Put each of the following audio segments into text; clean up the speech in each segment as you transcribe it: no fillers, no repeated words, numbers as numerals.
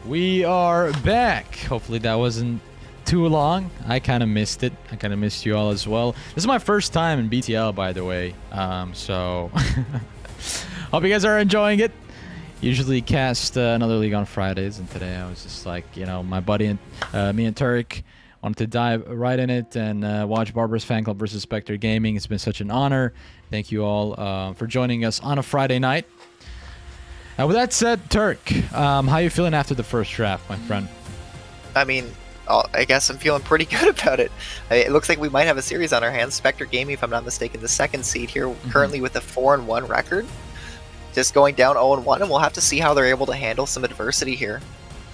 We are back. Hopefully that wasn't too long. I kind of missed it. I kind of missed you all as well. This is my first time in BTL, by the way. So hope you guys are enjoying it. Usually cast another league on Fridays, and today I was just like, you know, my buddy and me and Turk wanted to dive right in it and watch Barber's Fanclub versus Spectre Gaming. It's been such an honor. Thank you all for joining us on a Friday night. With that said, Turk, how you feeling after the first draft, my friend? I mean, I guess I'm feeling pretty good about it. It looks like we might have a series on our hands. Spectre Gaming, if I'm not mistaken, the second seed here, currently with a 4-1 record. Just going down 0-1, and we'll have to see how they're able to handle some adversity here.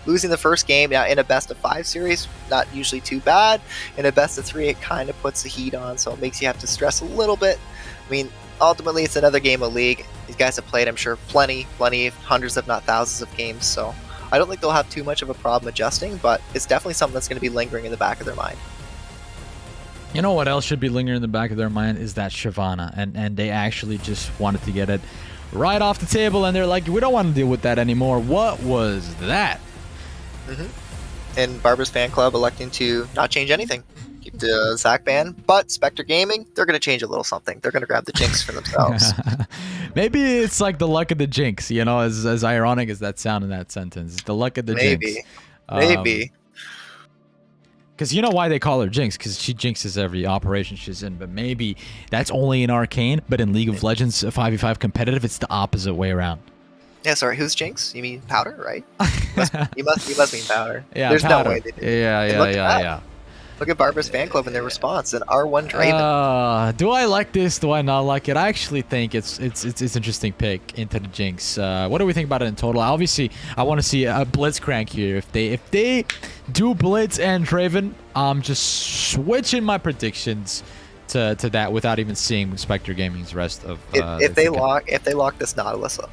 Losing the first game in a best-of-5 series, not usually too bad. In a best-of-3, it kind of puts the heat on, so it makes you have to stress a little bit. I mean, ultimately, it's another game of League. These guys have played, I'm sure, plenty, hundreds if not thousands of games, so I don't think they'll have too much of a problem adjusting, but it's definitely something that's going to be lingering in the back of their mind. You know what else should be lingering in the back of their mind is that Shyvana, and they actually just wanted to get it right off the table, and they're like, we don't want to deal with that anymore. What was that? And Barber's Fanclub electing to not change anything. Keep the Zach ban, but Spectre Gaming, they're going to change a little something. They're going to grab the jinx for themselves. Maybe it's like the luck of the jinx, you know, as ironic as that sound in that sentence. The luck of the jinx. Maybe. Because you know why they call her Jinx? Because she jinxes every operation she's in. But maybe that's only in Arcane, but in League of Legends 5v5 competitive, it's the opposite way around. Yeah, sorry, who's Jinx? You mean Powder, right? You must mean Powder. Yeah, there's Powder. no way they did. Yeah. Look at Barber's Fanclub and their response, an R1 Draven. Do I like this? Do I not like it? I actually think it's interesting pick into the Jinx. What do we think about it in total? Obviously, I want to see a Blitzcrank here. If they do Blitz and Draven, I'm just switching my predictions to that without even seeing Spectre Gaming's rest of. If they lock this Nautilus up.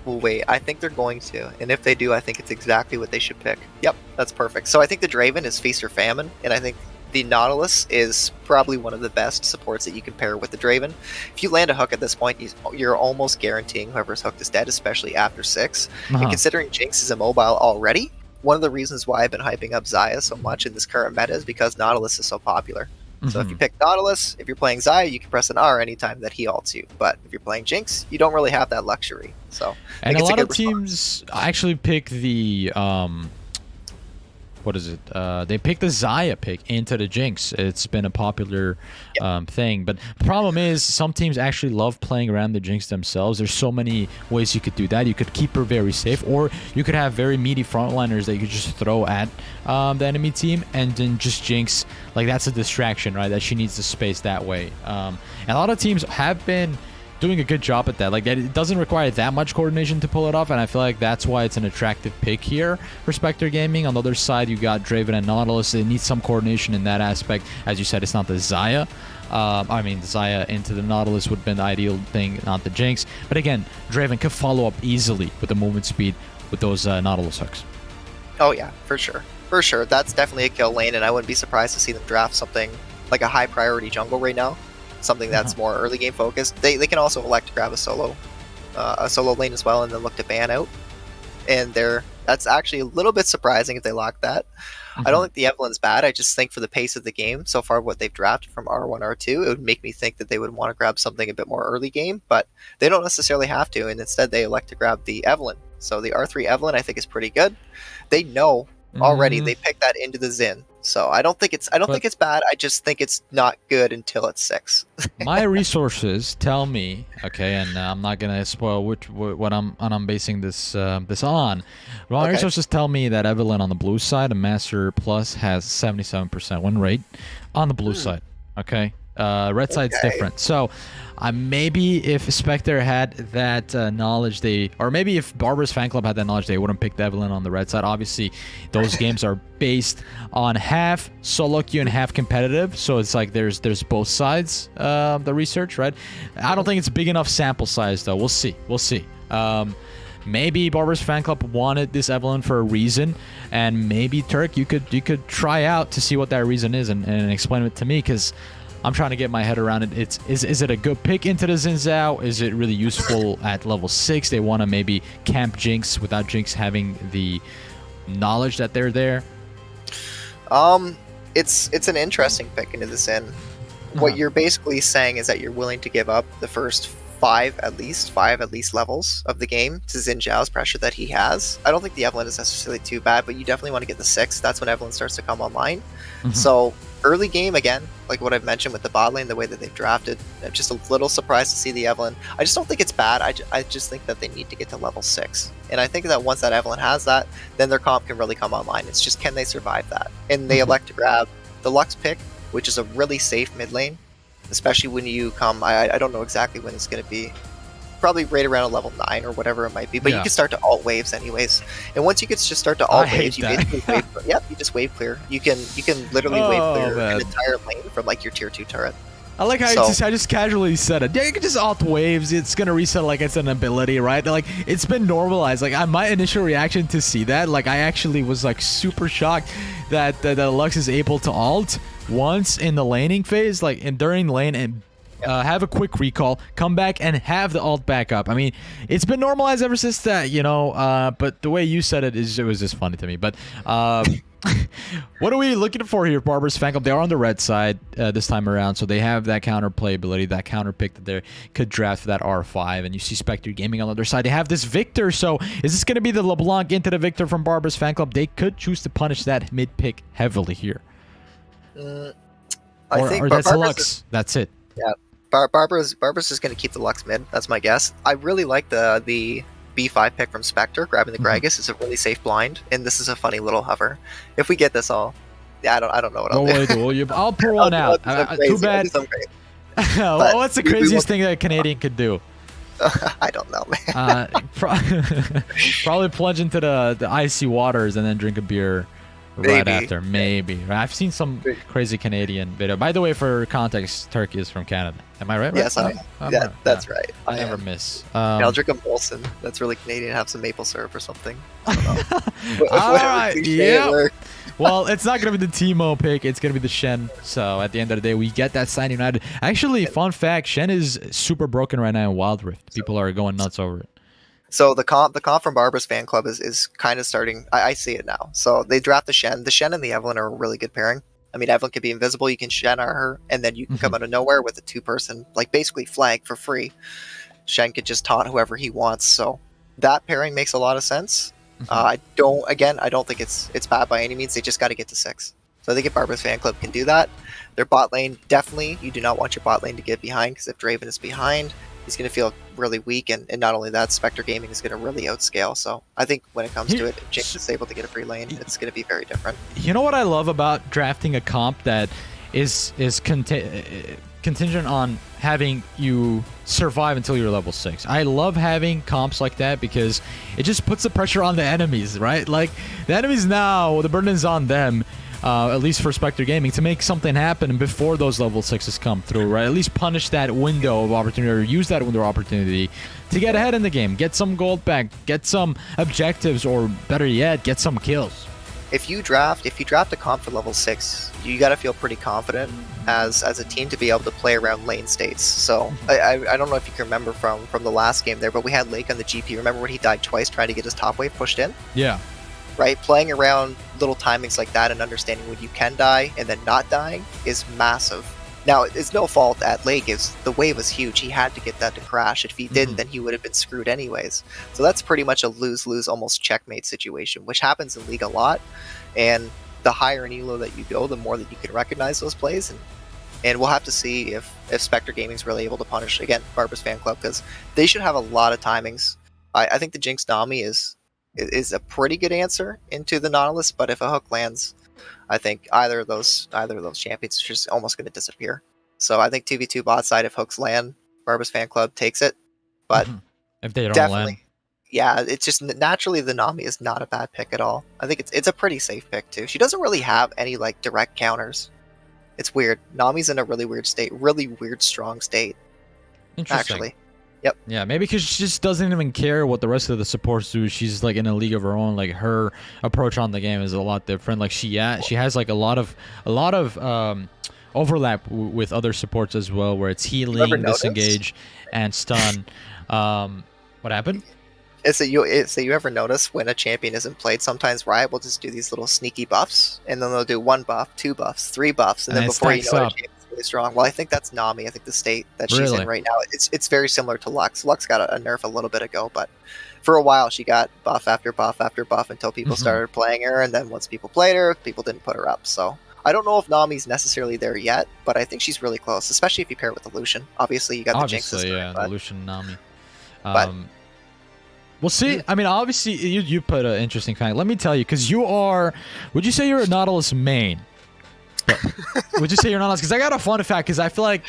Well, wait, I think they're going to, and if they do, I think it's exactly what they should pick. Yep, that's perfect. So I think the Draven is Feast or Famine, and I think the Nautilus is probably one of the best supports that you can pair with the Draven. If you land a hook at this point, you're almost guaranteeing whoever's hooked is dead, especially after 6. And considering Jinx is immobile already, one of the reasons why I've been hyping up Xayah so much in this current meta is because Nautilus is so popular. So if you pick Nautilus, if you're playing Xayah, you can press an R anytime that he ults you. But if you're playing Jinx, you don't really have that luxury. So and a lot of teams actually pick the what is it? They pick the Xayah pick into the Jinx. It's been a popular thing. But the problem is some teams actually love playing around the Jinx themselves. There's so many ways you could do that. You could keep her very safe, or you could have very meaty frontliners that you could just throw at the enemy team and then just Jinx. Like, that's a distraction, right? That she needs the space that way. And a lot of teams have been doing a good job at that. Like, it doesn't require that much coordination to pull it off, and I feel like that's why it's an attractive pick here for Spectre Gaming. On the other side, you got Draven and Nautilus. It needs some coordination in that aspect. As you said, it's not the Xayah. I mean, the Xayah into the Nautilus would have been the ideal thing, not the Jinx. But again, Draven could follow up easily with the movement speed with those Nautilus hooks. Oh yeah, for sure. For sure. That's definitely a kill lane, and I wouldn't be surprised to see them draft something like a high priority jungle right now. Something that's more early game focused. They can also elect to grab a solo lane as well, and then look to ban out. And that's actually a little bit surprising if they lock that. I don't think the Evelyn's bad. I just think for the pace of the game so far, what they've drafted from R1, R2, it would make me think that they would want to grab something a bit more early game, but they don't necessarily have to, and instead they elect to grab the Evelyn. So the R3 Evelyn I think is pretty good. They know already they picked that into the Xin. So I don't think it's bad. I just think it's not good until it's 6. My resources tell me, okay, and I'm not gonna spoil what I'm basing this on. My resources tell me that Evelyn on the blue side, a Master Plus, has 77% win rate on the blue side. Okay, red side's different. So maybe if Spectre had that knowledge, or maybe if Barber's Fanclub had that knowledge, they wouldn't pick Evelyn on the red side. Obviously, those games are based on half solo queue and half competitive, so it's like there's both sides. The research, right? I don't think it's a big enough sample size, though. We'll see. Maybe Barber's Fanclub wanted this Evelyn for a reason, and maybe Turk, you could try out to see what that reason is and explain it to me, because I'm trying to get my head around it. Is it a good pick into the Xin Zhao? Is it really useful at level 6? They want to maybe camp Jinx without Jinx having the knowledge that they're there? It's an interesting pick into this in. What you're basically saying is that you're willing to give up the first five at least levels of the game to Xin Zhao's pressure that he has. I don't think the Evelyn is necessarily too bad, but you definitely want to get the 6. That's when Evelyn starts to come online. So early game, again, like what I've mentioned with the bot lane, the way that they've drafted, I'm just a little surprised to see the Evelyn. I just don't think it's bad. I just think that they need to get to level 6. And I think that once that Evelyn has that, then their comp can really come online. It's just, can they survive that? And they elect to grab the Lux pick, which is a really safe mid lane, especially when you come, I don't know exactly when it's going to be, probably right around a level 9 or whatever it might be, but you can start to alt waves anyways. And once you can just start to alt waves, you basically you just wave clear. You can literally wave clear an entire lane from like your tier 2 turret. I like how I just casually said it. Yeah, you can just alt waves. It's gonna reset like it's an ability, right? Like it's been normalized. Like my initial reaction to see that, like I actually was like super shocked that the Lux is able to alt once in the laning phase, like and during lane and have a quick recall, come back and have the alt back up. I mean, it's been normalized ever since that, you know. But the way you said it was just funny to me. But what are we looking for here, Barber's Fanclub? They are on the red side this time around, so they have that counter playability, that counter pick that they could draft for that R5. And you see Spectre Gaming on the other side. They have this Victor. So is this going to be the LeBlanc into the Victor from Barber's Fanclub? They could choose to punish that mid pick heavily here. I think that's Lux. That's it. Yeah. Barbara's just going to keep the Lux mid. That's my guess. I really like the B5 pick from Spectre, grabbing the Gragas. It's a really safe blind, and this is a funny little hover. If we get this all, I don't know what I'll do. I'll pull one out. Too bad. What's the craziest thing that a Canadian could do? I don't know, man. Probably plunge into the icy waters and then drink a beer right after. Maybe. I've seen some crazy Canadian video. By the way, for context, Turkey is from Canada. Am I right? Yes, that's right. I never miss. I'll drink a Molson. That's really Canadian. Have some maple syrup or something. I don't know. All right. Yeah. Well, it's not going to be the Teemo pick. It's going to be the Shen. So at the end of the day, we get that Sign United. Actually, fun fact, Shen is super broken right now in Wild Rift. People are going nuts over it. So the comp from Barber's Fanclub is kind of starting. I see it now. So they draft the Shen. The Shen and the Evelyn are a really good pairing. I mean, Evelyn can be invisible. You can Shen her, and then you can come out of nowhere with a 2-person, like basically flag for free. Shen could just taunt whoever he wants. So that pairing makes a lot of sense. I don't think it's bad by any means. They just got to get to 6. So I think if Barber's Fanclub can do that, their bot lane, definitely, you do not want your bot lane to get behind, because if Draven is behind, he's going to feel really weak, and not only that, Spectre Gaming is going to really outscale. So I think when it comes to it, if Jinx is able to get a free lane, it's going to be very different. You know what I love about drafting a comp that is contingent on having you survive until you're level 6. I love having comps like that because it just puts the pressure on the enemies, right? Like, the enemies now, the burden is on them. At least for Spectre Gaming, to make something happen before those level 6s come through, right? At least punish that window of opportunity, or use that window of opportunity to get ahead in the game, get some gold back, get some objectives, or better yet, get some kills. If you draft a comp for level 6, you got to feel pretty confident as a team to be able to play around lane states. So I don't know if you can remember from the last game there, but we had Lake on the GP. Remember when he died twice trying to get his top wave pushed in? Yeah. Right, playing around little timings like that and understanding when you can die and then not dying is massive. Now, it's no fault at Lake. The wave was huge. He had to get that to crash. If he didn't, then he would have been screwed anyways. So that's pretty much a lose-lose, almost checkmate situation, which happens in League a lot. And the higher in elo that you go, the more that you can recognize those plays. And we'll have to see if Spectre Gaming is really able to punish, again, Barber's Fanclub, because they should have a lot of timings. I think the Jinx Nami is a pretty good answer into the Nautilus, but if a hook lands, I think either of those champions is just almost going to disappear. So I think 2v2 bot side, if hooks land, Barber's Fanclub takes it. But if they don't land, yeah, it's just naturally the Nami is not a bad pick at all. I think it's a pretty safe pick too. She doesn't really have any like direct counters. It's weird. Nami's in a really weird state, really weird strong state. Interesting. Actually. Yep. Yeah, maybe because she just doesn't even care what the rest of the supports do. She's like in a league of her own. Like her approach on the game is a lot different. Like she has like a lot of overlap with other supports as well, where it's healing, disengage, and stun. What happened? So you ever notice when a champion isn't played, sometimes Riot will just do these little sneaky buffs, and then they'll do 1 buff, 2 buffs, 3 buffs, and And then it before you stacks know it, up. a champion's really strong. Well, I think that's Nami. I think the state that she's in Really? right now, it's very similar to Lux. Lux got a nerf a little bit ago, but for a while she got buff after buff after buff until people Mhm. started playing her, and then once people played her, people didn't put her up. So I don't know if Nami's necessarily there yet, but I think she's really close, especially if you pair it with the Lucian. Obviously, you got the Jinx Obviously, system, yeah, the Lucian Nami. but We'll see. I mean, obviously, you put an interesting fact. Let me tell you, because you are, would you say you're a Nautilus main? Would you say you're Nautilus? Because I got a fun fact, because I feel like,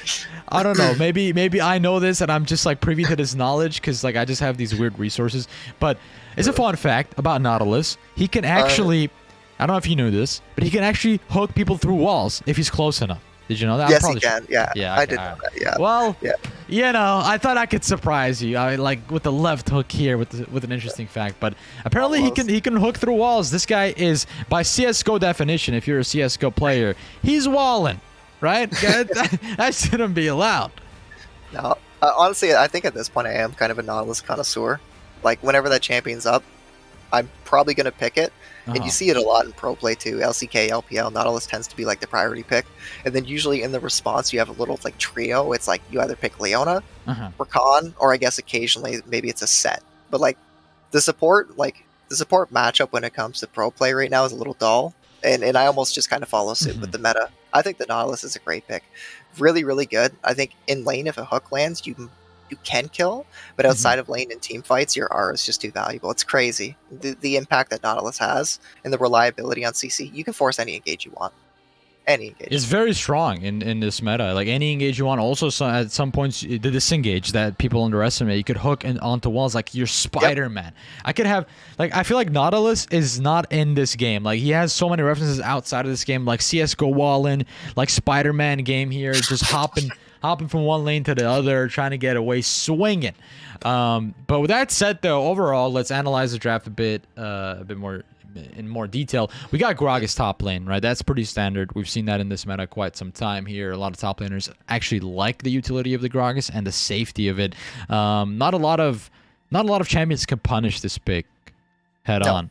I don't know, maybe I know this and I'm just like privy to this knowledge because like I just have these weird resources. But it's a fun fact about Nautilus. He can actually, I don't know if you knew this, but he can actually hook people through walls if he's close enough. Did you know that? yes, he can. Yeah, Yeah, I okay, did know that. Yeah. Well, Yeah. you know, I thought I could surprise you. I like with the left hook here with an interesting fact, but apparently he can hook through walls. This guy is, by CS:GO definition, if you're a CS:GO player, he's walling, right? That shouldn't be allowed. No, honestly, I think at this point I am kind of a Nautilus connoisseur. Like whenever that champion's up, I'm probably gonna pick it. And you see it a lot in pro play too. LCK, LPL, Nautilus tends to be like the priority pick. And then usually in the response, you have a little like trio. It's like you either pick Leona, Rakan, or I guess occasionally maybe it's a set. But like the support matchup when it comes to pro play right now is a little dull. And I almost just kind of follow suit with the meta. I think the Nautilus is a great pick. Really, really good. I think in lane, if a hook lands, you can kill, but outside of lane and team fights, your R is just too valuable. It's crazy. The impact that Nautilus has and the reliability on CC, you can force any engage you want. Any engage. It's very strong in this meta. Like any engage you want. Also, at some points, the disengage that people underestimate. You could hook onto walls like you're Spider-Man. I could have, like, I feel like Nautilus is not in this game. Like he has so many references outside of this game, like CS:GO walling, like Spider-Man game here, just hopping from one lane to the other, trying to get away, swinging. But with that said, though, overall, let's analyze the draft a bit more in more detail. We got Gragas top lane, right? That's pretty standard. We've seen that in this meta quite some time here. A lot of top laners actually like the utility of the Gragas and the safety of it. Not a lot of champions can punish this pick head on.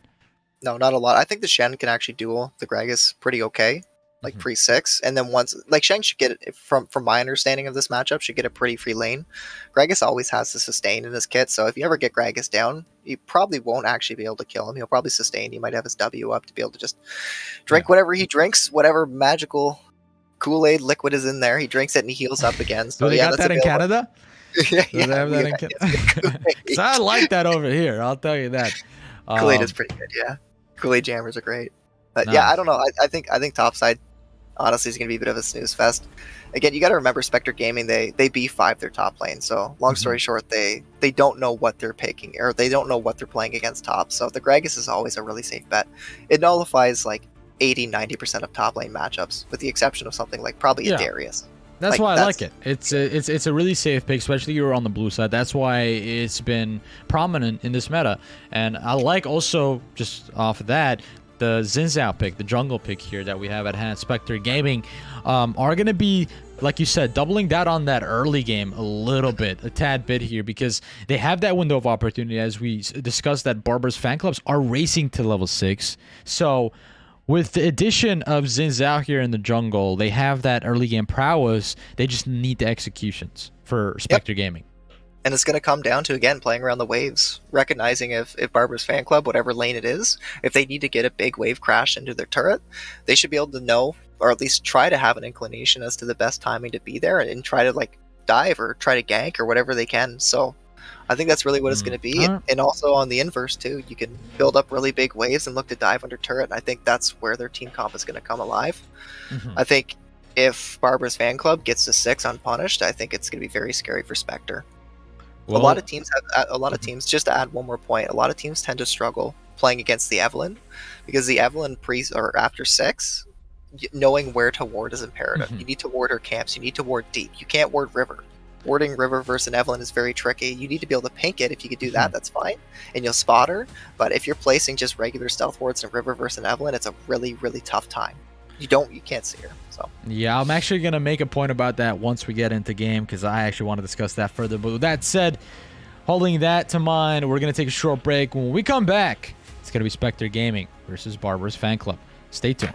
No, not a lot. I think the Shen can actually duel the Gragas pretty okay. Like pre-6, and then once, like Shen should get it, from my understanding of this matchup, should get a pretty free lane. Gragas always has the sustain in his kit, so if you ever get Gragas down, you probably won't actually be able to kill him. He'll probably sustain. He might have his W up to be able to just drink whatever he drinks, whatever magical Kool-Aid liquid is in there. He drinks it and he heals up again. So Do they got that in Canada? Yeah, Do they have that in Canada? So I like that over here. I'll tell you that. Kool-Aid is pretty good. Yeah, Kool-Aid jammers are great. But yeah, I don't know. I think topside, honestly, is going to be a bit of a snooze fest. Again, you got to remember Spectre Gaming, they B5 their top lane. So long story short, they don't know what they're picking, or they don't know what they're playing against top. So the Gragas is always a really safe bet. It nullifies like 80-90% of top lane matchups, with the exception of something like probably a Darius. That's why I like it. It's a really safe pick, especially you're on the blue side. That's why it's been prominent in this meta. And I like also, just off of that, the Xin Zhao pick, the jungle pick here that we have at hand, Spectre Gaming, are going to be, like you said, doubling down on that early game a tad bit here, because they have that window of opportunity, as we discussed, that Barber's fan clubs are racing to level 6. So with the addition of Xin Zhao here in the jungle, they have that early game prowess. They just need the executions for Spectre Gaming. And it's going to come down to, again, playing around the waves, recognizing if Barber's fan club, whatever lane it is, if they need to get a big wave crash into their turret, they should be able to know, or at least try to have an inclination as to the best timing to be there, and try to like dive or try to gank or whatever they can. So I think that's really what it's going to be. And also on the inverse too, you can build up really big waves and look to dive under turret. And I think that's where their team comp is going to come alive. I think if Barber's fan club gets to 6 unpunished, I think it's going to be very scary for Spectre. Well, a lot of teams, just to add one more point, a lot of teams tend to struggle playing against the Evelynn, because the Evelynn or after 6, knowing where to ward is imperative. You need to ward her camps, you need to ward deep, you can't ward river. Warding river versus an Evelynn is very tricky. You need to be able to pink it. If you could do that, that's fine, and you'll spot her. But if you're placing just regular stealth wards in river versus an Evelynn, it's a really, really tough time. You can't see her. So yeah, I'm actually gonna make a point about that once we get into game, because I actually want to discuss that further. But with that said, Holding that to mind, we're going to take a short break. When we come back, it's going to be Spectre Gaming versus Barber's Fan Club. Stay tuned.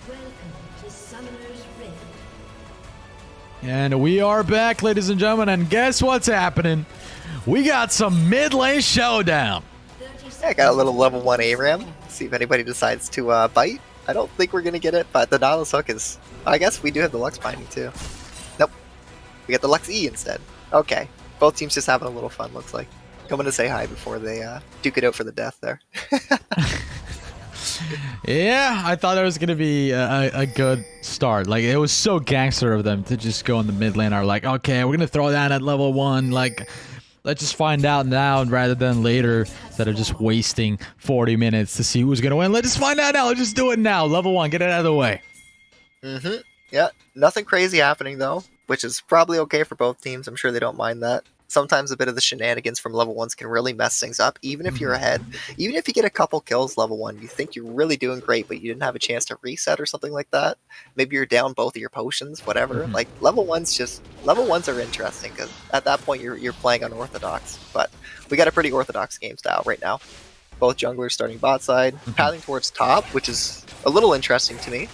Welcome to Summoner's Rift. And we are back, ladies and gentlemen, and guess what's happening? We got some mid lane showdown. Yeah, I got a little level 1 ARAM. See if anybody decides to bite. I don't think we're going to get it, but the Nautilus Hook is... I guess we do have the Lux Binding, too. Nope. We got the Lux E instead. Okay. Both teams just having a little fun, looks like. Coming to say hi before they duke it out for the death there. Yeah, I thought it was going to be a good start. Like, it was so gangster of them to just go in the mid lane. Are like, okay, we're going to throw down at level 1. Like, let's just find out now rather than later, instead of just wasting 40 minutes to see who's going to win. Let's just find out now. Let's just do it now. Level 1, get it out of the way. Mm-hmm. Yeah, nothing crazy happening, though, which is probably okay for both teams. I'm sure they don't mind that. Sometimes a bit of the shenanigans from level 1s can really mess things up, even if you're ahead. Even if you get a couple kills level 1, you think you're really doing great, but you didn't have a chance to reset or something like that. Maybe you're down both of your potions, whatever. Like, level 1s are interesting, because at that point you're playing unorthodox. But we got a pretty orthodox game style right now. Both junglers starting bot side, pathing towards top, which is a little interesting to me.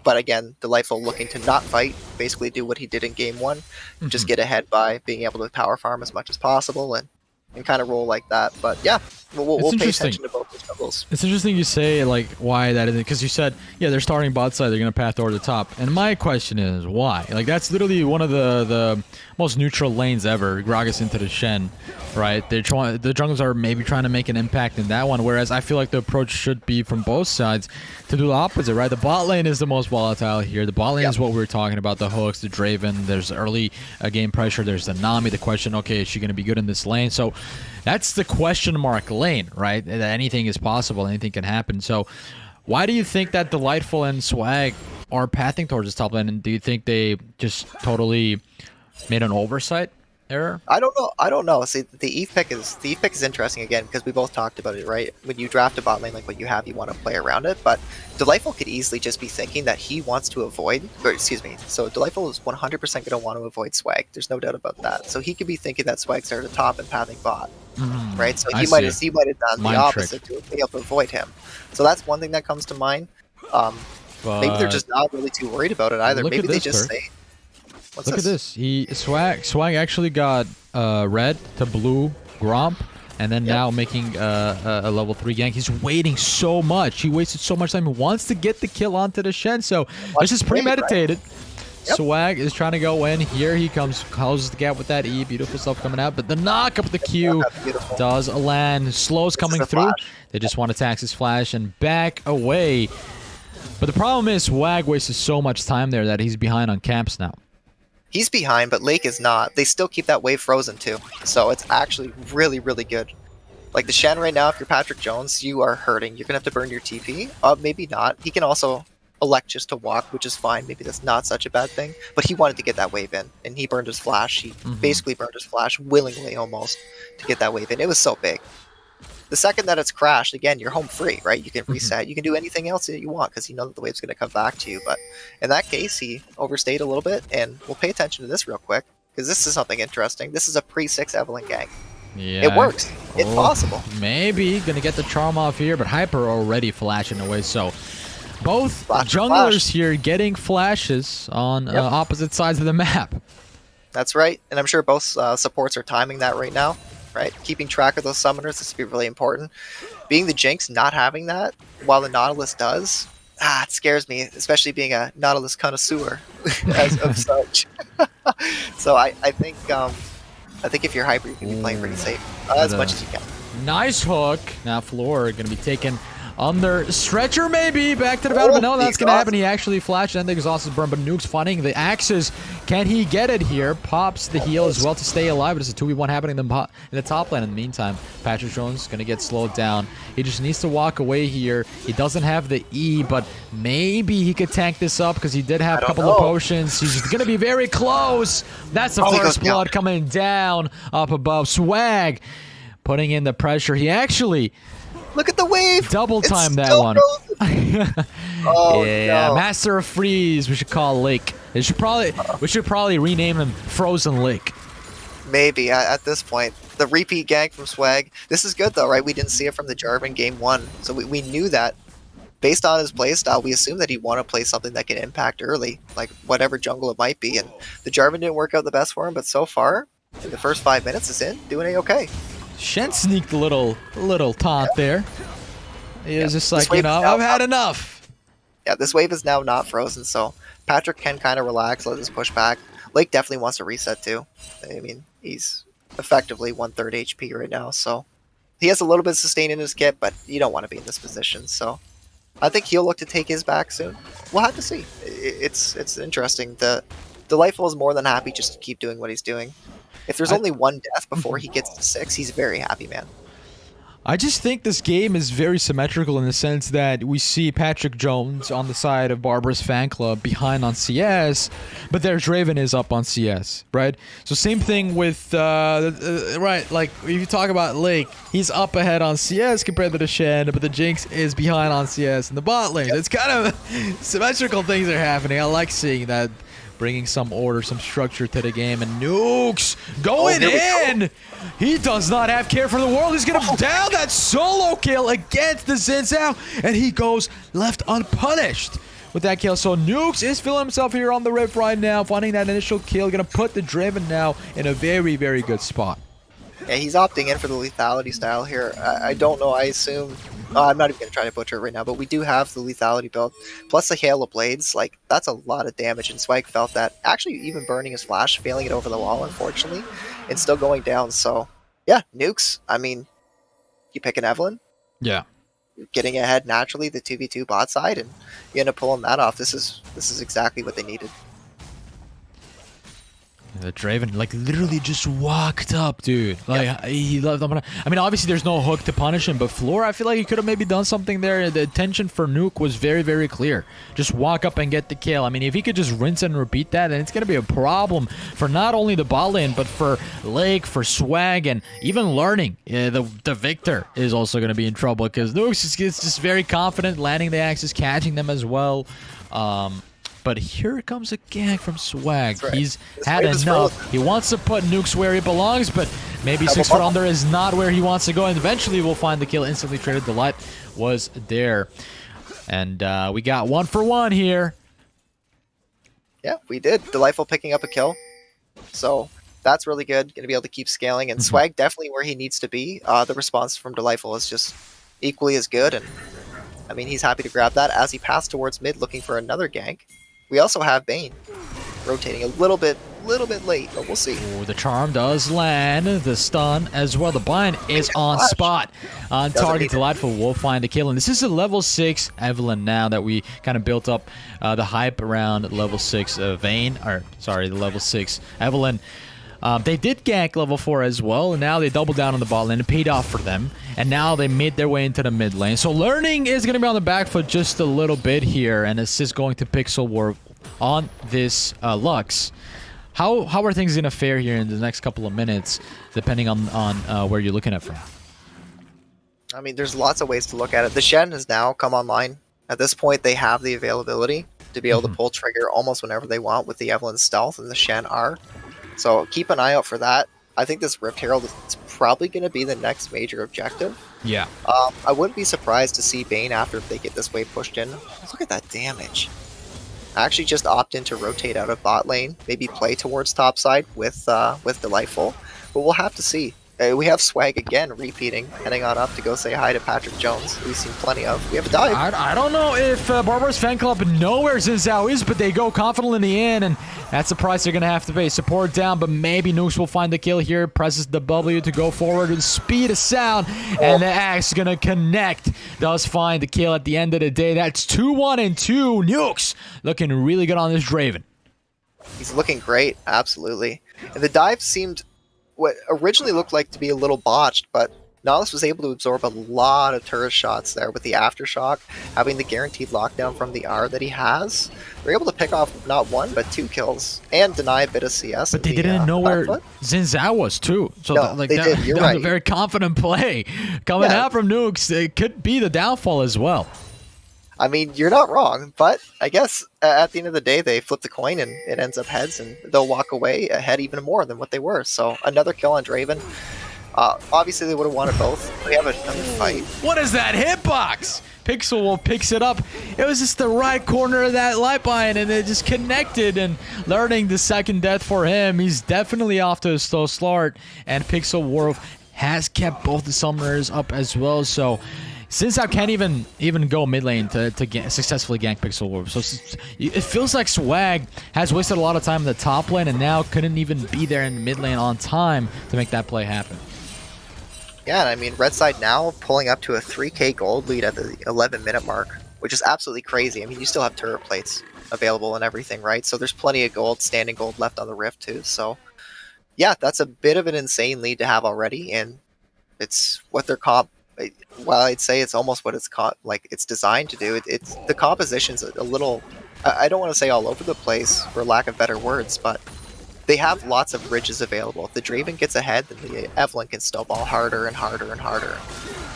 But again, Delightful looking to not fight, basically do what he did in game 1, just get ahead by being able to power farm as much as possible and and kind of roll like that. But yeah, we'll pay interesting. attention to both the struggles. It's interesting you say like why that is, because you said yeah they're starting bot side, they're gonna path over the top, and my question is why? Like that's literally one of the most neutral lanes ever. Gragas into the Shen, right? The jungles are maybe trying to make an impact in that one, whereas I feel like the approach should be from both sides to do the opposite, right? The bot lane is the most volatile here. The bot lane is what we were talking about, the hooks, the Draven. There's early game pressure. There's the Nami. The question, okay, is she gonna be good in this lane? So that's the question mark lane, right? That anything is possible, anything can happen. So why do you think that Delightful and Swag are pathing towards this top lane? And do you think they just totally made an oversight error? I don't know. See, the Eve pick is interesting again because we both talked about it, right? When you draft a bot lane like what you have, you want to play around it. But Delightful could easily just be thinking that he wants to avoid, or excuse me. So Delightful is 100% going to want to avoid Swag. There's no doubt about that. So he could be thinking that Swag's there at the top and pathing bot, right? So he might have done Mind the opposite to be able to avoid him. So that's one thing that comes to mind. Maybe they're just not really too worried about it either. Maybe they just say. Look at this. Swag actually got red to blue Gromp, and then now making a level 3 gank. He's waiting so much. He wasted so much time. He wants to get the kill onto the Shen, so this is premeditated. Right? Yep. Swag is trying to go in. Here he comes, closes the gap with that E. Beautiful stuff coming out, but the knock up the Q does land. Slow's coming through. They just want to tax his flash and back away. But the problem is Swag wasted so much time there that he's behind on camps now. He's behind, but Lake is not. They still keep that wave frozen too. So it's actually really, really good. Like the Shen right now, if you're Patrick Jones, you are hurting. You're going to have to burn your TP. Maybe not. He can also elect just to walk, which is fine. Maybe that's not such a bad thing. But he wanted to get that wave in, and he burned his flash. He basically burned his flash willingly almost to get that wave in. It was so big. The second that it's crashed, again, you're home free, right? You can reset. You can do anything else that you want because you know that the wave's going to come back to you. But in that case, he overstayed a little bit, and we'll pay attention to this real quick because this is something interesting. This is a pre-6 Evelyn gank. Yeah, it works. It's possible. Maybe going to get the charm off here, but Hyper already flashing away. So both junglers here getting flashes on opposite sides of the map. That's right, and I'm sure both supports are timing that right now. Right, keeping track of those summoners, this would be really important. Being the Jinx, not having that, while the Nautilus does, it scares me, especially being a Nautilus connoisseur as of such. So I think if you're Hyper, you can be playing pretty safe as much as you can. Nice hook. Now Floor going to be taken under stretcher, maybe back to the battle, but no, that's gonna happen. He actually flashed and the exhaust is burned, but Nuke's finding the axes. Can he get it here? Pops the heal as well to stay alive, but it's a 2v1 happening in the top lane. In the meantime, Patrick Jones gonna get slowed down. He just needs to walk away here. He doesn't have the E, but maybe he could tank this up because he did have a couple of potions. He's gonna be very close. That's the first blood coming down up above. Swag putting in the pressure. He actually look at the wave. Double time that one. Yeah, no. Master of Freeze. We should call Lake. We should probably rename him Frozen Lake. Maybe at this point, the repeat gank from Swag. This is good though, right? We didn't see it from the Jarvan game 1, so we knew that. Based on his playstyle, we assumed that he'd want to play something that can impact early, like whatever jungle it might be. And the Jarvan didn't work out the best for him, but so far, in the first 5 minutes, it's in doing A-okay. Shen sneaked a little taunt there. He was just like, you know, I've had enough. Yeah, this wave is now not frozen, so Patrick can kind of relax, let this push back. Lake definitely wants to reset too. I mean, he's effectively 1/3 HP right now, so he has a little bit of sustain in his kit, but you don't want to be in this position, so I think he'll look to take his back soon. We'll have to see. It's interesting. The Delightful is more than happy just to keep doing what he's doing. If there's only one death before he gets to 6, he's very happy, man. I just think this game is very symmetrical in the sense that we see Patrick Jones on the side of Barbara's Fanclub behind on CS, but their Draven is up on CS, right? So same thing with, right, like if you talk about Lake, he's up ahead on CS compared to the Shen, but the Jinx is behind on CS in the bot lane. It's kind of symmetrical things are happening. I like seeing that. Bringing some order, some structure to the game, and Nukes going in. He does not have care for the world. He's gonna down that solo kill against the Xin Zhao, and he goes left unpunished with that kill. So Nukes is feeling himself here on the Rift right now, finding that initial kill, gonna put the Draven now in a very, very good spot. Yeah, he's opting in for the lethality style here. I don't know. I assume. Oh, I'm not even gonna try to butcher it right now, but we do have the lethality build plus the hail of blades. Like that's a lot of damage, and Swag felt that. Actually, even burning his flash, failing it over the wall, unfortunately, and still going down. So yeah, nukes. I mean, you pick an Evelyn, Yeah. getting ahead naturally, the 2v2 bot side, and you end up pulling that off. This is exactly what they needed. The Draven, like, literally just walked up, dude. Like, he loved them. I mean, obviously, there's no hook to punish him, but Floor, I feel like he could have maybe done something there. The intention for Nuke was very, very clear. Just walk up and get the kill. I mean, if he could just rinse and repeat that, then it's going to be a problem for not only the bot lane, but for Lake, for Swag, and even learning. The Victor is also going to be in trouble because Nuke is just very confident, landing the axes, catching them as well. But here comes a gank from Swag. Right. He's had enough. He wants to put Nukes where he belongs, but maybe 6 foot under is not where he wants to go. And eventually we'll find the kill. Instantly traded. Delight was there. And we got 1 for 1 here. Yeah, we did. Delightful picking up a kill. So that's really good. Going to be able to keep scaling. And Swag definitely where he needs to be. The response from Delightful is just equally as good. And I mean, he's happy to grab that as he passed towards mid looking for another gank. We also have Bane rotating a little bit late, but we'll see. Ooh, the charm does land, the stun as well. The bind is on spot. On target, Delightful will find a kill. And this is a level 6 Evelyn now that we kind of built up the hype around level 6 Vayne, or sorry, the level 6 Evelyn. They did gank level 4 as well, and now they doubled down on the bot lane. It paid off for them, and now they made their way into the mid lane. So learning is going to be on the back foot just a little bit here, and assist going to Pixel War on this Lux. How are things going to fare here in the next couple of minutes, depending on where you're looking at from? I mean, there's lots of ways to look at it. The Shen has now come online. At this point, they have the availability to be able to pull trigger almost whenever they want with the Evelyn Stealth and the Shen R. So keep an eye out for that. I think this Rift Herald is probably going to be the next major objective. Yeah. I wouldn't be surprised to see Bane after they get this wave pushed in. Look at that damage. I actually just opt in to rotate out of bot lane, maybe play towards top side with Delightful, but we'll have to see. We have Swag again repeating, heading on up to go say hi to Patrick Jones, who we've seen plenty of. We have a dive. I don't know if Barbar's fan club know where Zinzao is, but they go confidently in, and that's the price they're going to have to pay. Support down, but maybe Nukes will find the kill here. Presses the W to go forward with speed of sound, and the axe is going to connect. Does find the kill at the end of the day. That's 2-1 and 2. Nukes looking really good on this Draven. He's looking great, absolutely. And the dive seemed what originally looked like to be a little botched, but Nautilus was able to absorb a lot of turret shots there with the aftershock, having the guaranteed lockdown from the R that he has. They're able to pick off not 1 but 2 kills and deny a bit of CS. But they didn't know where Zinzao was too. So no, they did. You're right. A very confident play coming out from Nukes. It could be the downfall as well. I mean, you're not wrong, but I guess at the end of the day, they flip the coin and it ends up heads, and they'll walk away ahead even more than what they were. So another kill on Draven. Obviously, they would have wanted both. We have another fight. What is that hitbox? Pixel picks it up. It was just the right corner of that light line, and it just connected. And learning the second death for him, he's definitely off to a slow start. And Pixel Wolf has kept both the summoners up as well. So since I can't even go mid lane to successfully gank Pixel Wolf, so it feels like Swag has wasted a lot of time in the top lane and now couldn't even be there in mid lane on time to make that play happen. Yeah, and I mean, red side now pulling up to a 3k gold lead at the 11-minute mark, which is absolutely crazy. I mean, you still have turret plates available and everything, right? So there's plenty of gold, standing gold left on the Rift too. So yeah, that's a bit of an insane lead to have already, and it's what their comp. Well, I'd say it's almost what it's designed to do. It's the composition's a little. I don't want to say all over the place for lack of better words, but they have lots of bridges available. If the Draven gets ahead, then the Evelyn can snowball harder and harder and harder.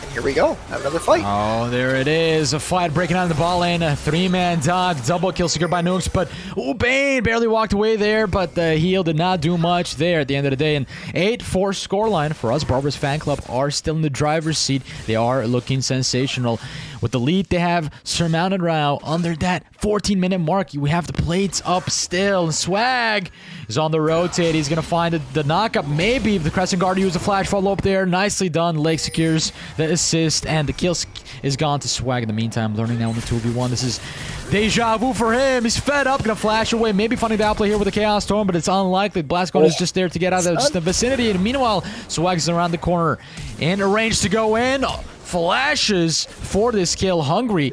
And here we go, have another fight. Oh, there it is. A fight breaking out in the ball lane. A 3-man dodge. Double kill secured by Nukes. But Bane barely walked away there, but the heal did not do much there at the end of the day. And 8-4 scoreline for us. Barbar's fan club are still in the driver's seat. They are looking sensational. with the lead they have surmounted now under that 14-minute mark. We have the plates up still. And Swag is on the rotate. He's going to find the knockup. Maybe if the Crescent Guard use a flash follow up there. Nicely done. Lake secures the assist, and the kill is gone to Swag in the meantime. Learning now in the 2v1. This is deja vu for him. He's fed up. Going to flash away. Maybe finding the outplay here with the Chaos Storm, but it's unlikely. Blastcone is just there to get out of just the vicinity. And meanwhile, Swag is around the corner in a range to go in. Flashes for this kill. Hungry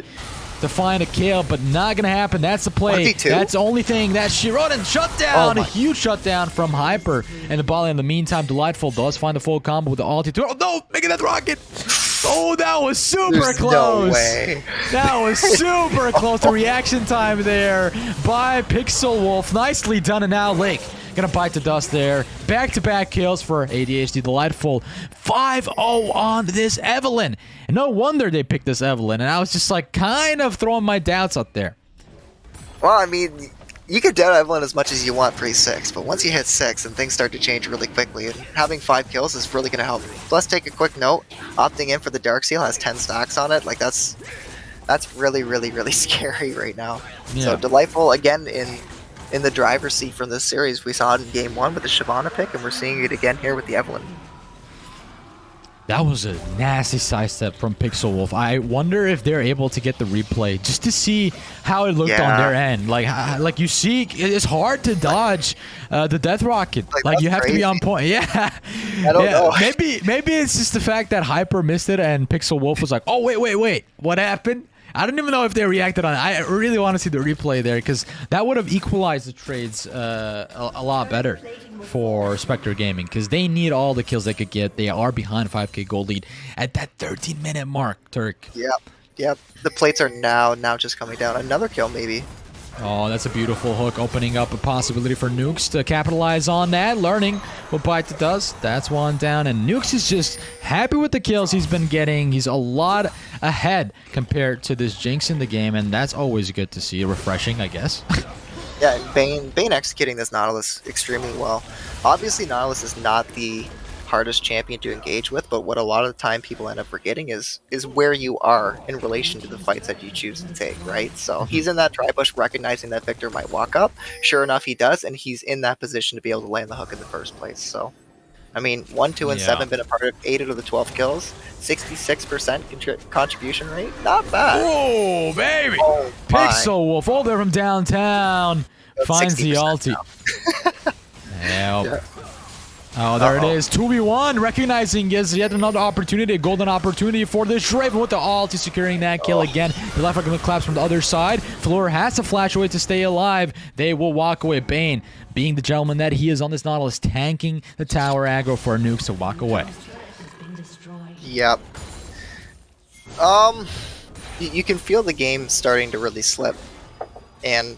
to find a kill, but not gonna happen. That's the play. 1v2? That's the only thing that she wrote. And shutdown. Oh A huge shutdown from Hyper. And the ball in the meantime, Delightful does find the full combo with the ulti. Oh no, making that rocket. Oh, that was super There's close. No way. That was super close. The reaction time there by Pixel Wolf. Nicely done. And now Lake gonna bite the dust there. Back-to-back kills for ADHD Delightful. 5-0 on this Evelyn. And no wonder they picked this Evelyn. And I was just like kind of throwing my doubts out there. Well, I mean, you could doubt Evelyn as much as you want pre-6, but once you hit 6 and things start to change really quickly, and having 5 kills is really going to help. Let's take a quick note. Opting in for the Dark Seal has 10 stacks on it. Like, that's really, really, really scary right now. Yeah. So Delightful, again, in the driver's seat from this series. We saw it in Game 1 with the Shyvana pick, and we're seeing it again here with the Evelyn. That was a nasty sidestep from Pixel Wolf. I wonder if they're able to get the replay just to see how it looked on their end. Like you see, it's hard to dodge the Death Rocket. Like you have to be on point. Yeah. I don't know. Maybe it's just the fact that Hyper missed it and Pixel Wolf was like, oh, wait. What happened? I don't even know if they reacted on it. I really want to see the replay there because that would have equalized the trades a lot better for Spectre Gaming because they need all the kills they could get. They are behind 5k gold lead at that 13-minute mark, Turk. Yep. The plates are now just coming down. Another kill maybe. Oh, that's a beautiful hook, opening up a possibility for Nukes to capitalize on that. Learning what Bite does. That's one down, and Nukes is just happy with the kills he's been getting. He's a lot ahead compared to this Jinx in the game, and that's always good to see. Refreshing, I guess. Yeah, Bane executing this Nautilus extremely well. Obviously, Nautilus is not the hardest champion to engage with, but what a lot of the time people end up forgetting is where you are in relation to the fights that you choose to take, right? So he's in that dry bush recognizing that Victor might walk up. Sure enough, he does, and he's in that position to be able to land the hook in the first place. So, I mean, 1, 2, and 7 been a part of 8 out of the 12 kills. 66% contribution rate. Not bad. Oh, baby. Oh, Pixel Wolf over from downtown. That's Finds the 60% ulti. Yeah. Oh, there it is. 2v1. Recognizing is yet another opportunity, a golden opportunity for this Shraven with the ulti, securing that kill again. The left hook collapse from the other side. Floor has to flash away to stay alive. They will walk away. Bane, being the gentleman that he is on this Nautilus, tanking the tower aggro for Nukes to walk away. Yep. You can feel the game starting to really slip, and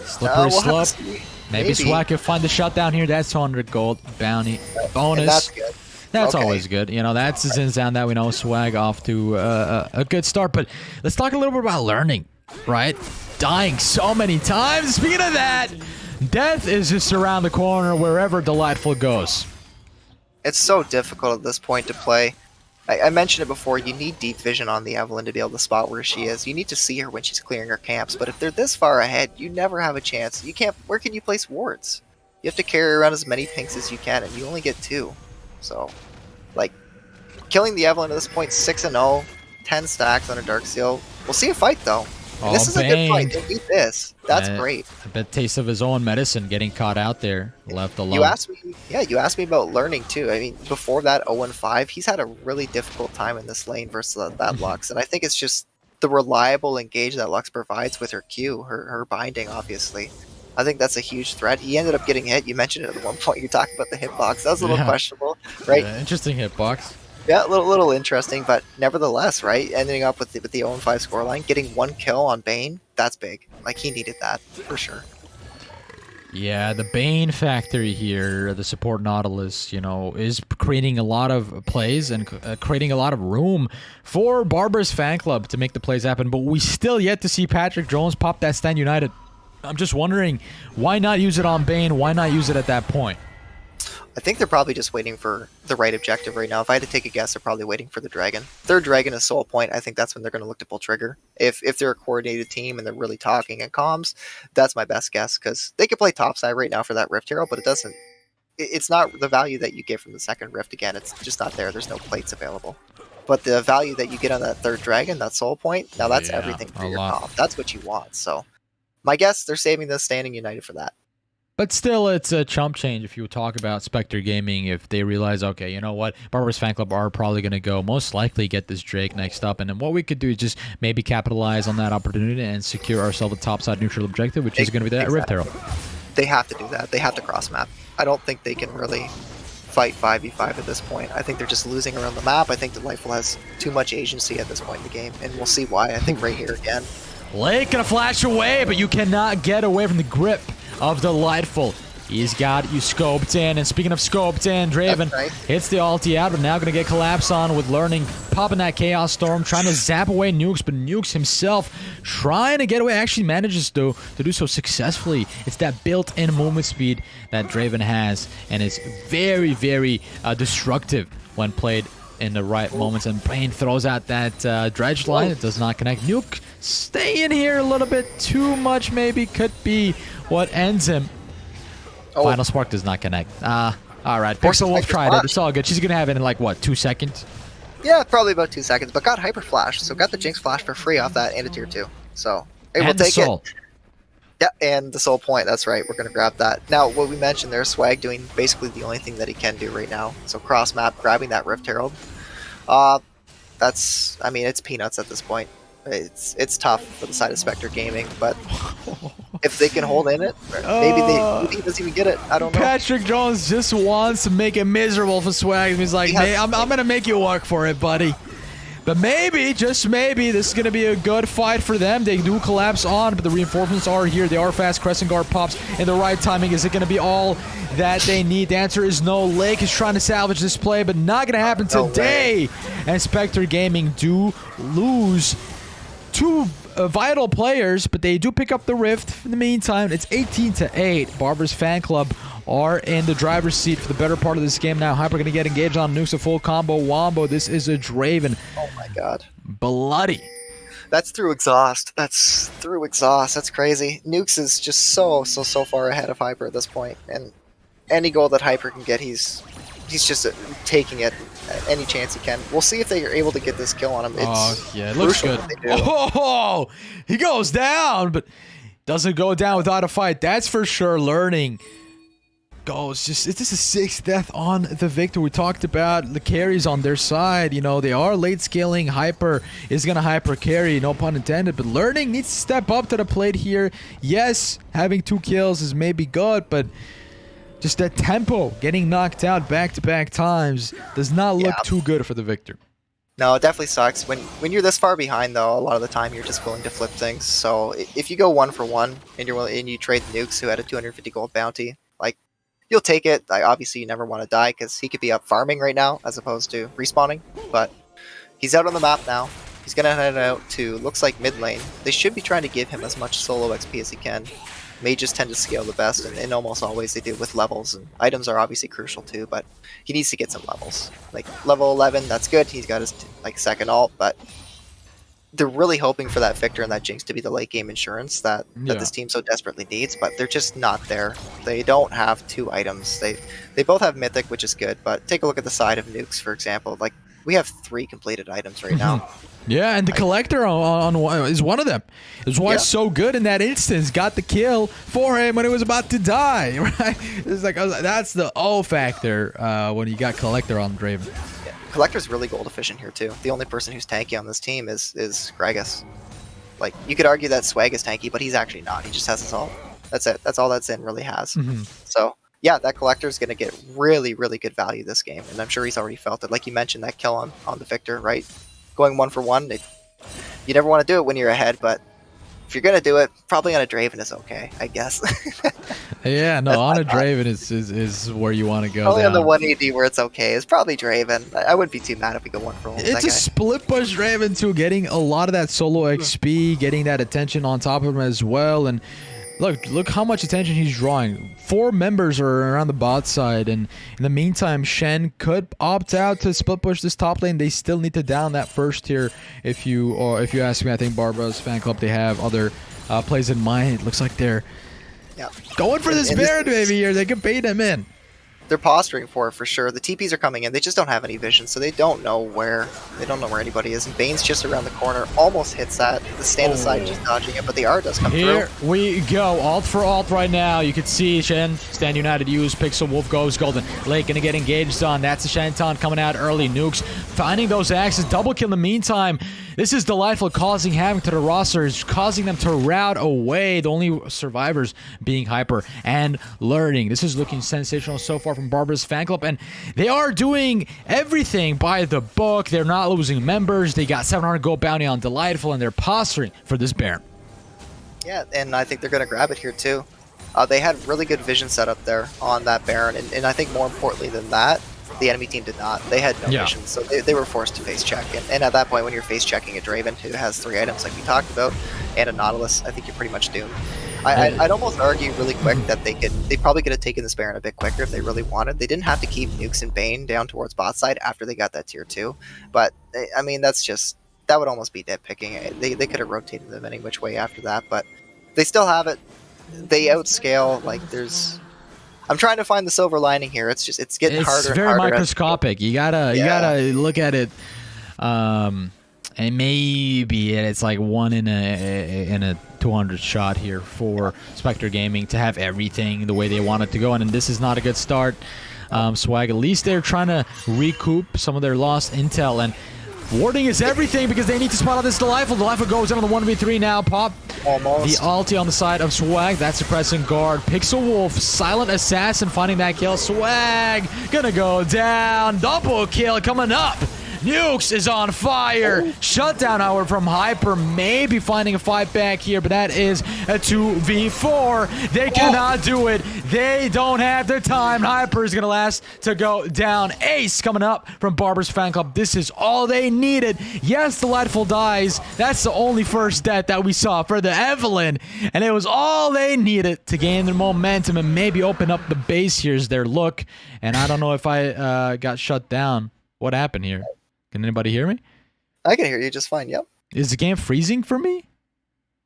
Slippery we'll have to slope. see. Maybe Swag can find the shutdown here. That's 200 gold bounty bonus. And that's good. That's Okay. always good. You know, that's the ins down that we know. Swag off to a good start. But let's talk a little bit about learning, right? Dying so many times. Speaking of that, death is just around the corner wherever Delightful goes. It's so difficult at this point to play. I mentioned it before, you need deep vision on the Evelyn to be able to spot where she is. You need to see her when she's clearing her camps, but if they're this far ahead, you never have a chance. You can't. Where can you place wards? You have to carry around as many pinks as you can, and you only get 2. So, like, killing the Evelyn at this point, 6-0, 10 stacks on a Dark Seal. We'll see a fight, though. And this is a good fight. They beat this. That's great. A bit taste of his own medicine getting caught out there, left alone. You asked me about learning too. I mean, before that 0-5, he's had a really difficult time in this lane versus that Lux, and I think it's just the reliable engage that Lux provides with her Q, her binding, obviously. I think that's a huge threat. He ended up getting hit. You mentioned it at one point. You talked about the hitbox. That was a little questionable, right? Interesting hitbox. Yeah, a little interesting, but nevertheless, right? Ending up with the 0-5 scoreline, getting 1 kill on Bane, that's big. Like, he needed that, for sure. Yeah, the Bane factory here, the support Nautilus, you know, is creating a lot of plays and creating a lot of room for Barber's fan club to make the plays happen, but we still yet to see Patrick Jones pop that Stand United. I'm just wondering, why not use it on Bane? Why not use it at that point? I think they're probably just waiting for the right objective right now. If I had to take a guess, they're probably waiting for the dragon. Third dragon is soul point. I think that's when they're going to look to pull trigger. If they're a coordinated team and they're really talking and comms, that's my best guess because they could play topside right now for that Rift Hero, but it doesn't. It's not the value that you get from the second Rift again. It's just not there. There's no plates available. But the value that you get on that third dragon, that soul point, now that's everything for your comp. That's what you want. So my guess, they're saving the Standing United for that. But still, it's a chump change if you talk about Spectre Gaming. If they realize, okay, you know what, Barbarous Fanclub are probably going to go most likely get this Drake next up. And then what we could do is just maybe capitalize on that opportunity and secure ourselves a topside neutral objective, which is going to be that Rift Hero. They have to do that. They have to cross map. I don't think they can really fight 5v5 at this point. I think they're just losing around the map. I think the Lightful has too much agency at this point in the game. And we'll see why. I think right here again. Lake gonna flash away, but you cannot get away from the grip of Delightful. He's got you scoped in, and speaking of scoped in, Draven hits the ulti out, but now going to get collapse on with Learning, popping that Chaos Storm, trying to zap away Nukes, but Nukes himself trying to get away, actually manages to do so successfully. It's that built-in movement speed that Draven has, and it's very, very destructive when played in the right moments, and Bane throws out that dredge line. It does not connect. Nuke stay in here a little bit too much, maybe, could be what ends him. Final Spark does not connect. All right, Pixel Wolf tried it. It's all good. She's going to have it in like, what, 2 seconds? Yeah, probably about 2 seconds, but got Hyper Flash, so got the Jinx Flash for free off that and a tier 2. So, hey, we'll take it. Yeah, and the Soul Point, that's right. We're going to grab that. Now, what we mentioned there, Swag doing basically the only thing that he can do right now. So, cross map, grabbing that Rift Herald. That's, I mean, it's peanuts at this point. It's tough for the side of Spectre Gaming, but if they can hold in it, maybe he doesn't even get it. I don't know. Patrick Jones just wants to make it miserable for Swag. He's like, hey, I'm going to make you work for it, buddy. But maybe, just maybe, this is going to be a good fight for them. They do collapse on, but the reinforcements are here. They are fast. Crescent Guard pops in the right timing. Is it going to be all that they need? The answer is no. Lake is trying to salvage this play, but not going to happen today. And Spectre Gaming do lose two vital players, but they do pick up the Rift. In the meantime, it's 18-8. Barbarous Fanclub are in the driver's seat for the better part of this game now. Hyper going to get engaged on Nukes, a full combo wombo. This is a Draven. Oh my god. Bloody. That's through exhaust. That's crazy. Nukes is just so far ahead of Hyper at this point. And any goal that Hyper can get, he's just taking it any chance he can. We'll see if they are able to get this kill on him. It's yeah, it looks good. Oh, he goes down, but doesn't go down without a fight. That's for sure. Learning goes just, it's just a 6th death on the Victor. We talked about the carries on their side. You know, they are late scaling. Hyper is going to hyper carry, no pun intended, but Learning needs to step up to the plate here. Yes, having 2 kills is maybe good, but just that tempo, getting knocked out back-to-back times, does not look too good for the Victor. No, it definitely sucks. When you're this far behind, though, a lot of the time you're just willing to flip things. So if you go 1 for 1 and you trade Nukes, who had a 250 gold bounty, like, you'll take it. Obviously, you never want to die because he could be up farming right now as opposed to respawning. But he's out on the map now. He's going to head out to, looks like, mid lane. They should be trying to give him as much solo XP as he can. Mages tend to scale the best, and almost always they do with levels, and items are obviously crucial too, but he needs to get some levels. Like, level 11, that's good, he's got his, like, second ult, but they're really hoping for that Victor and that Jinx to be the late game insurance that this team so desperately needs, but they're just not there. They don't have 2 items. They both have Mythic, which is good, but take a look at the side of Nukes, for example. Like, we have 3 completed items right now. Yeah, and the Collector on is one of them. Is why it's so good in that instance. Got the kill for him when he was about to die, right? It's like, that's the O factor when you got Collector on Draven. Yeah. Collector's really gold efficient here too. The only person who's tanky on this team is Gragas. Like, you could argue that Swag is tanky, but he's actually not. He just has his ult. That's it. That's all that Zen really has. So, yeah, that Collector is going to get really, really good value this game, and I'm sure he's already felt it. Like you mentioned, that kill on the Victor, right? Going 1 for 1, you never want to do it when you're ahead, but if you're going to do it, probably on a Draven is okay, I guess. Yeah, no, on a Draven is where you want to go. Probably on the 1AD where it's okay. It's probably Draven. I wouldn't be too mad if we go 1 for 1. It's a split push Draven too, getting a lot of that solo XP, getting that attention on top of him as well, and Look how much attention he's drawing. 4 members are around the bot side, and in the meantime, Shen could opt out to split push this top lane. They still need to down that first tier. If you ask me, I think Barbara's fan club, they have other plays in mind. It looks like they're going for this Baron maybe here. They could bait him in. They're posturing for it for sure. The TPs are coming in. They just don't have any vision, so they don't know where anybody is. And Bane's just around the corner, almost hits that. The stand aside, just dodging it, but the R does come through. Here we go. Alt for alt right now. You can see Shen, Stand United use, Pixel Wolf goes, Golden Lake gonna get engaged on. That's the Shenton coming out early. Nukes finding those axes. Double kill in the meantime. This is delightful, causing havoc to the rosters, causing them to rout away. The only survivors being Hyper and Learning. This is looking sensational so far from Barbara's fan club, and they are doing everything by the book. They're not losing members. They got 700 gold bounty on Delightful, and they're posturing for this Baron. Yeah, and I think they're going to grab it here too. They had really good vision set up there on that Baron, and I think more importantly than that, the enemy team did not. They had no vision, so they were forced to face check. And at that point, when you're face checking a Draven who has 3 items like we talked about, and a Nautilus, I think you're pretty much doomed. I'd almost argue really quick that they probably could have taken this Baron a bit quicker if they really wanted. They didn't have to keep Nukes and Bane down towards bot side after they got that tier 2. But, I mean, that would almost be nitpicking. They could have rotated them any which way after that, but they still have it. They outscale, like, I'm trying to find the silver lining here. It's getting harder and harder. It's very microscopic. You gotta look at it, and maybe it's like 1 in a 200 shot here for Spectre Gaming to have everything the way they want it to go, and this is not a good start. Swag, at least they're trying to recoup some of their lost intel, and warding is everything because they need to spot out this Delightful. Delightful goes down on the 1v3 now. Pop the ulti on the side of Swag. That's suppressing guard. Pixel Wolf, Silent Assassin finding that kill. Swag gonna go down. Double kill coming up. Nukes is on fire. Shutdown hour from Hyper. Maybe finding a fight back here, but that is a 2v4. They cannot do it. They don't have the time. Hyper is going to last to go down. Ace coming up from Barbara's fan club. This is all they needed. Yes, Delightful dies. That's the only first death that we saw for the Evelyn. And it was all they needed to gain the momentum and maybe open up the base. Here's their look. And I don't know if I got shut down. What happened here? Can anybody hear me? I can hear you just fine, yep. Is the game freezing for me?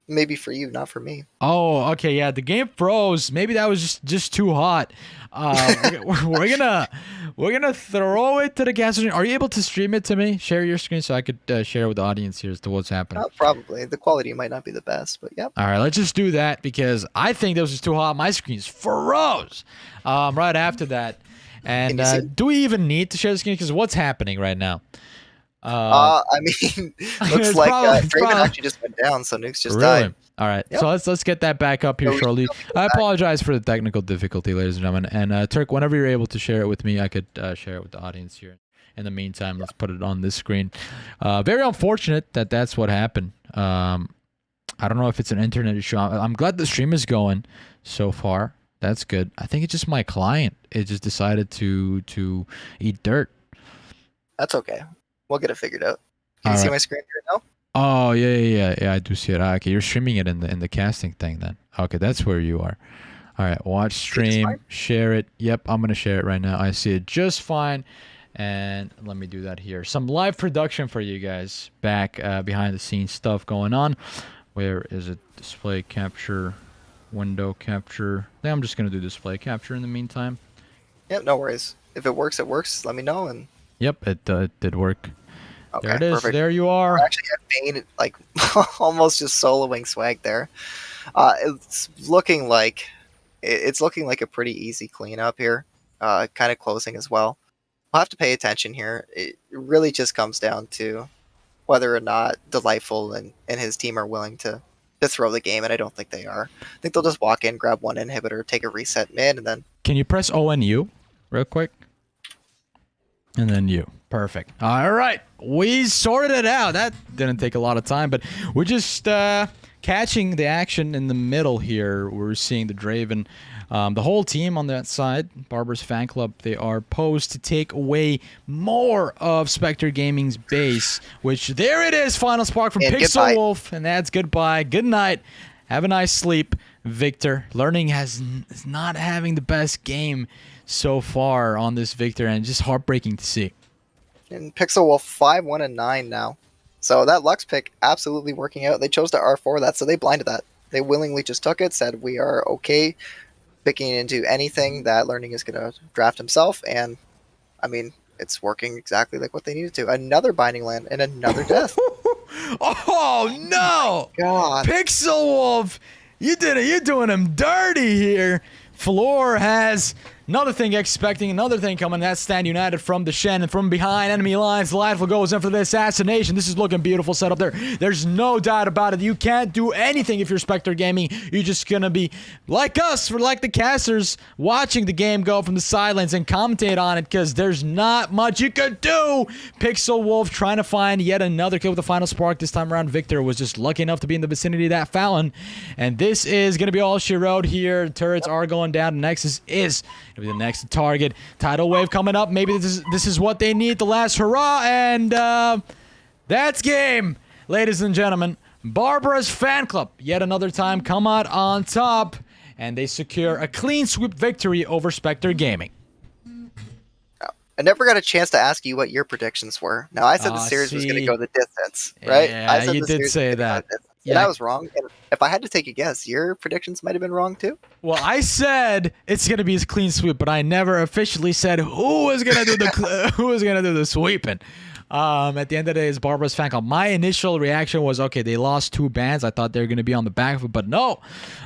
Maybe for you, not for me. Oh, okay, yeah, the game froze. Maybe that was just too hot. We're gonna throw it to the gas station. Are you able to stream it to me? Share your screen so I could share with the audience here as to what's happening. Probably. The quality might not be the best, but yep. All right, let's just do that because I think this was too hot. My screen's froze right after that. And do we even need to share the screen? Because what's happening right now? I mean, looks like Draven actually just went down, so Nukes just died. All right, so let's get that back up here shortly. I apologize for the technical difficulty, ladies and gentlemen. And Turk, whenever you're able to share it with me, I could share it with the audience here. In the meantime, let's put it on this screen. Very unfortunate that that's what happened. I don't know if it's an internet issue. I'm glad the stream is going so far. That's good. I think it's just my client. It just decided to eat dirt. That's okay. We'll get it figured out. Can you see my screen right now? Oh yeah. I do see it. Okay, you're streaming it in the casting thing then. Okay, that's where you are. All right, watch stream, share it. Yep, I'm gonna share it right now. I see it just fine. And let me do that here. Some live production for you guys. Back behind the scenes stuff going on. Where is it? Display capture, window capture. I think I'm just gonna do display capture in the meantime. Yep, no worries. If it works, it works. Let me know. And yep, it did work. Okay, there it is. Perfect. There you are. I actually have Bane like almost just soloing Swag there. It's looking like a pretty easy cleanup here. Kind of closing as well. We'll have to pay attention here. It really just comes down to whether or not Delightful and his team are willing to throw the game, and I don't think they are. I think they'll just walk in, grab one inhibitor, take a reset mid, and then... Can you press O and U real quick? And then U. Perfect. All right. We sorted it out. That didn't take a lot of time, but we're just catching the action in the middle here. We're seeing the Draven, the whole team on that side, Barbara's fan club, they are posed to take away more of Spectre Gaming's base, which there it is. Final spark from Pixel Wolf, and that's goodbye. Good night. Have a nice sleep. Victor. Learning is not having the best game so far on this Victor, and just heartbreaking to see. And Pixel Wolf 5-1-9 now. So that Lux pick absolutely working out. They chose to R4 that, so they blinded that. They willingly just took it, said we are okay picking into anything that Learning is going to draft himself, and I mean, it's working exactly like what they needed to. Another Binding Land and another death. Oh no! God. Pixel Wolf, you did it. You're doing him dirty here. Floor has another thing expecting, another thing coming. That's Stand United from the Shen and from behind enemy lines. Delightful goes in for the assassination. This is looking beautiful setup there. There's no doubt about it. You can't do anything if you're Spectre Gaming. You're just going to be like us, or like the casters, watching the game go from the sidelines and commentate on it because there's not much you could do. Pixel Wolf trying to find yet another kill with the final spark. This time around, Victor was just lucky enough to be in the vicinity of that Fallon. And this is going to be all she wrote here. Turrets are going down. Nexus is going to be the next target. Tidal wave coming up. Maybe this is what they need. The last hurrah. And that's game. Ladies and gentlemen, Barbara's fan club yet another time come out on top. And they secure a clean sweep victory over Spectre Gaming. I never got a chance to ask you what your predictions were. Now, I said the series was going to go the distance, right? Yeah, I said you did say that. And I was wrong. And if I had to take a guess, your predictions might have been wrong too. Well, I said it's gonna be a clean sweep, but I never officially said who was gonna do the sweeping. At the end of the day, it's Barbara's fan club. My initial reaction was, okay, they lost 2 bans. I thought they were going to be on the back foot, but no.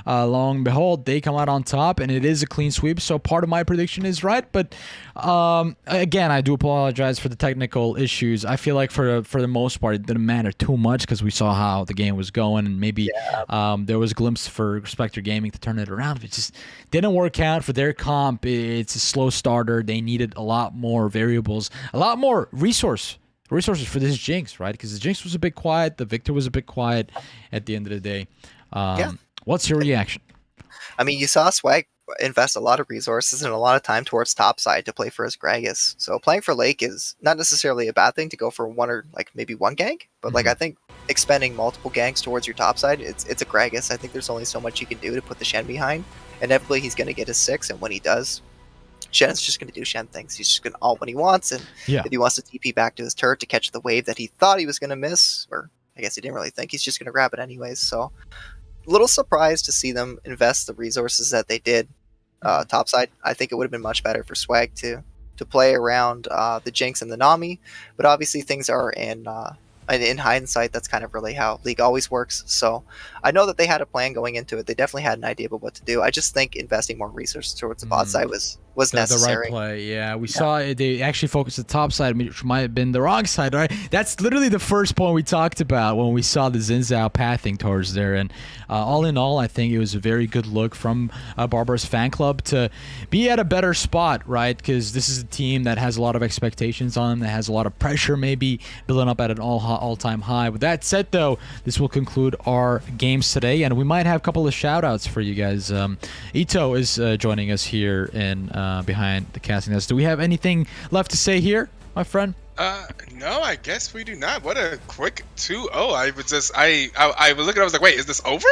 Lo and behold, they come out on top, and it is a clean sweep. So part of my prediction is right. But again, I do apologize for the technical issues. I feel like for the most part, it didn't matter too much because we saw how the game was going, and maybe there was a glimpse for Spectre Gaming to turn it around. It just didn't work out for their comp. It's a slow starter. They needed a lot more variables, a lot more resources for this Jinx, right? Because the Jinx was a bit quiet. The Victor was a bit quiet at the end of the day. What's your reaction? I mean, you saw Swag invest a lot of resources and a lot of time towards top side to play for his Gragas. So playing for Lake is not necessarily a bad thing to go for one or like maybe one gank, but like I think expending multiple ganks towards your top side, it's a Gragas. I think there's only so much you can do to put the Shen behind. Inevitably, he's going to get his 6, and when he does, Shen's just going to do Shen things. He's just going to ult when he wants, and if he wants to TP back to his turret to catch the wave that he thought he was going to miss, or I guess he didn't really think, he's just going to grab it anyways. So, a little surprised to see them invest the resources that they did topside. I think it would have been much better for Swag to play around the Jinx and the Nami, but obviously things are in hindsight, that's kind of really how League always works. So I know that they had a plan going into it. They definitely had an idea about what to do. I just think investing more resources towards the bot side was necessary. The right play, yeah. We saw it. They actually focused the top side, which might have been the wrong side, right? That's literally the first point we talked about when we saw the Xin Zhao pathing towards there. And all in all, I think it was a very good look from Barbara's fan club to be at a better spot, right? Because this is a team that has a lot of expectations on them, that has a lot of pressure maybe building up at an all-time high. With that said, though, this will conclude our games today, and we might have a couple of shout-outs for you guys. Ito is joining us here in behind the casting desk. Do we have anything left to say here, my friend? No, I guess we do not. What a quick 2-0. I was just, I was looking, I was like, wait, is this over?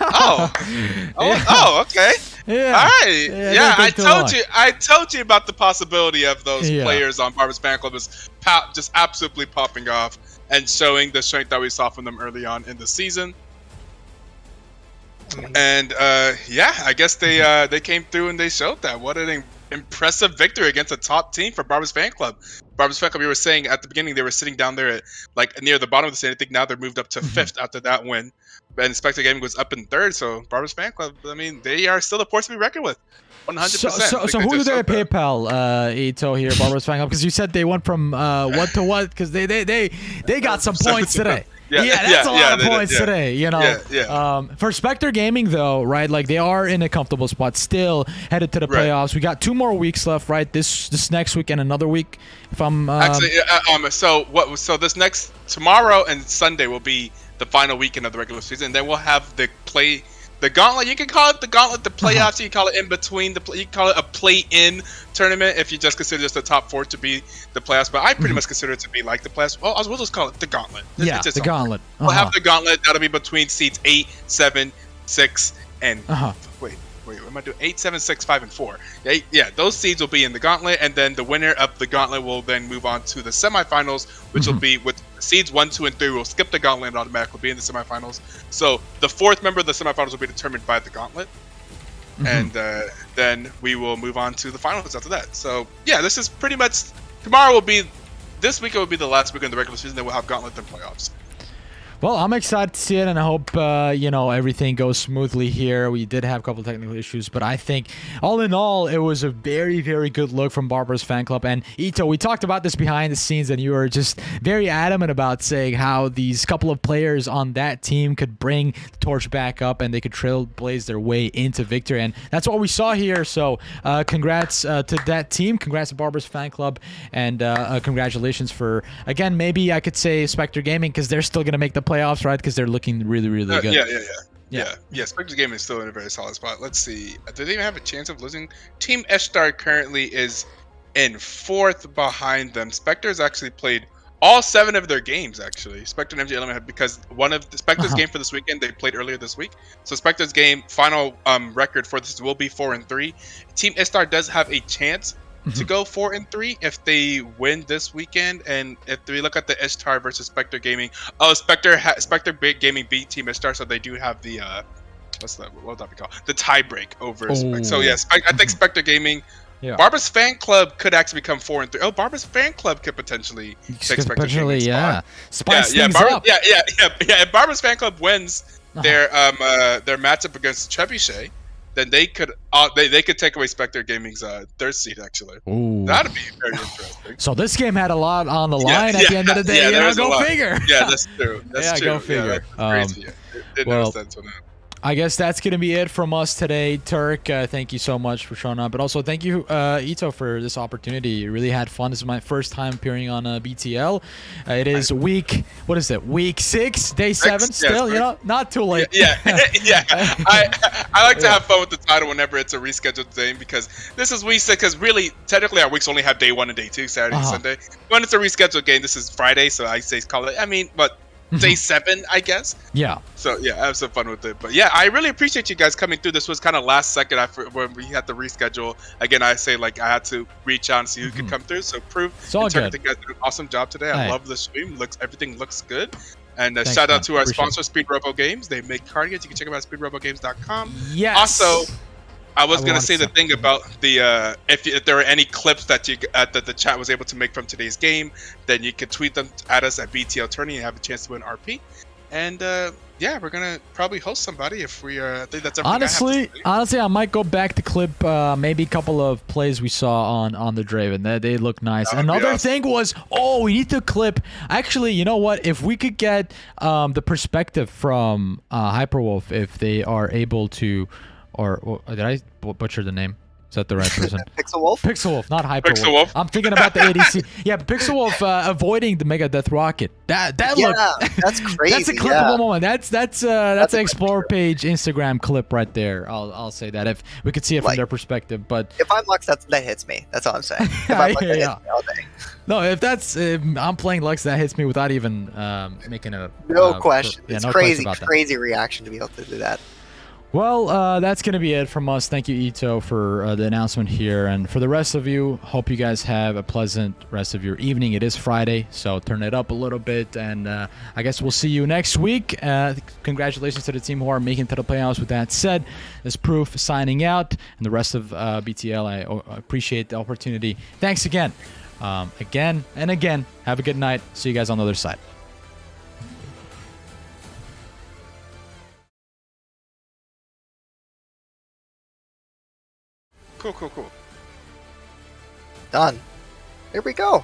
Oh, okay. Yeah. All right. Yeah, I told you about the possibility of those players on Barbara's fan club just absolutely popping off and showing the strength that we saw from them early on in the season. And I guess they came through and they showed that. What an impressive victory against a top team for Barbara's fan club. Barbara's fan club, you were saying at the beginning they were sitting down there at like near the bottom of the standing. I think now they're moved up to 5th after that win. And Spectre Gaming was up in 3rd. So Barbara's fan club, I mean, they are still a force to be reckoned with. 100%. So who do they PayPal, Ito here, Barbara's fan club? Because you said they went from what to what? Because they got some points today. That's a lot of points today, you know. For Spectre Gaming, though, right, like they are in a comfortable spot, still headed to the playoffs. We got 2 more weeks left, right? This next week and another week. If I'm actually, so this next tomorrow and Sunday will be the final weekend of the regular season. Then we'll have the gauntlet. You can call it the gauntlet, the playoffs. You can call it in between you can call it a play-in tournament if you just consider just the top 4 to be the playoffs. But I pretty much consider it to be like the playoffs. Well, we'll just call it the gauntlet. The gauntlet. We'll have the gauntlet. That'll be between seeds 8, 7, 6, and Uh-huh. wait, what am I doing? 8, 7, 6, 5, and 4. Yeah, those seeds will be in the gauntlet, and then the winner of the gauntlet will then move on to the semifinals, which will be with seeds 1, 2, and 3 will skip the gauntlet and automatically be in the semifinals. So the fourth member of the semifinals will be determined by the gauntlet, and then we will move on to the finals after that. So yeah, this is pretty much this weekend will be the last weekend of the regular season. Then we'll have gauntlet and playoffs. Well, I'm excited to see it, and I hope everything goes smoothly here. We did have a couple of technical issues, but I think all in all, it was a very, very good look from Barbara's fan club. And Ito, we talked about this behind the scenes, and you were just very adamant about saying how these couple of players on that team could bring the torch back up, and they could trailblaze their way into victory. And that's what we saw here. So congrats to that team. Congrats to Barbara's fan club, and congratulations for, again, maybe I could say Spectre Gaming, because they're still going to make the playoffs, right? Because they're looking really, really good. Yeah. Spectre's game is still in a very solid spot. Let's see. Do they even have a chance of losing? Team Star currently is in fourth behind them. Spectre's actually played all 7 of their games, actually. Spectre and MG Element, because one of the Spectre's game for this weekend, they played earlier this week. So Spectre's game final record for this will be 4-3. Team Star does have a chance to go 4-3 if they win this weekend. And if we look at the Ishtar versus Spectre Gaming, Spectre Gaming beat Team Ishtar, so they do have the what would that be called? The tie break over Spectre. So yeah, I think Spectre Gaming. Yeah. Barbara's fan club could actually become 4-3. Oh, Barbara's fan club could potentially take Spectre Gaming spot. Spice things up. Yeah. If Barbara's fan club wins their matchup against Trebuchet, then they could take away Spectre Gaming's third seed, actually. Ooh. That'd be very interesting. So this game had a lot on the line at the end of the day. Go figure. Yeah, that's true. That's true. Go figure. Yeah, that's crazy. It didn't make sense on that. I guess that's going to be it from us today. Turk, thank you so much for showing up. But also thank you, Ito, for this opportunity. You really had fun. This is my first time appearing on BTL. It is week 6, day 7 still, not too late. Yeah. I like to have fun with the title whenever it's a rescheduled game, because this is week 6, because really, technically our weeks only have day 1 and day 2, Saturday and Sunday. When it's a rescheduled game, this is Friday, so I say call it, day 7, I guess. Yeah. So yeah, I have some fun with it. But yeah, I really appreciate you guys coming through. This was kind of last second when we had to reschedule. Again, I say I had to reach out and see who could come through. So Proo, it's all good. I think you guys did an awesome job today. I love the stream. Everything looks good. And shout out to our sponsor, Speed Robo Games. They make cardigans. You can check them out at speedrobogames.com. Yes. Also, I was gonna say the thing about the if there are any clips that that the chat was able to make from today's game, then you can tweet them at us at BTL Tourney and have a chance to win RP. And yeah, we're gonna probably host somebody if we I think that's everything. Honestly, I might go back to clip maybe a couple of plays we saw on the Draven. They look nice. Another thing was, we need to clip. Actually, you know what? If we could get the perspective from Hyperwolf, if they are able to. Or did I butcher the name? Is that the right person? Pixel Wolf? Pixel Wolf, not Hyperwolf. Pixel Wolf. I'm thinking about the ADC. Yeah, Pixel Wolf avoiding the Mega Death Rocket. That looked. That's crazy. That's a clippable moment. That's an Explore page Instagram clip right there. I'll say that if we could see it from their perspective. But if I'm Lux, that hits me. That's all I'm saying. If I'm Lux, that hits me all day. No, if I'm playing Lux, that hits me without even making a. No question. It's no crazy reaction to be able to do that. Well, that's going to be it from us. Thank you, Ito, for the announcement here. And for the rest of you, hope you guys have a pleasant rest of your evening. It is Friday, so turn it up a little bit. And I guess we'll see you next week. Congratulations to the team who are making it to the playoffs. With that said, this Proof signing out. And the rest of BTL, I appreciate the opportunity. Thanks again. Again and again. Have a good night. See you guys on the other side. Cool. Done. Here we go.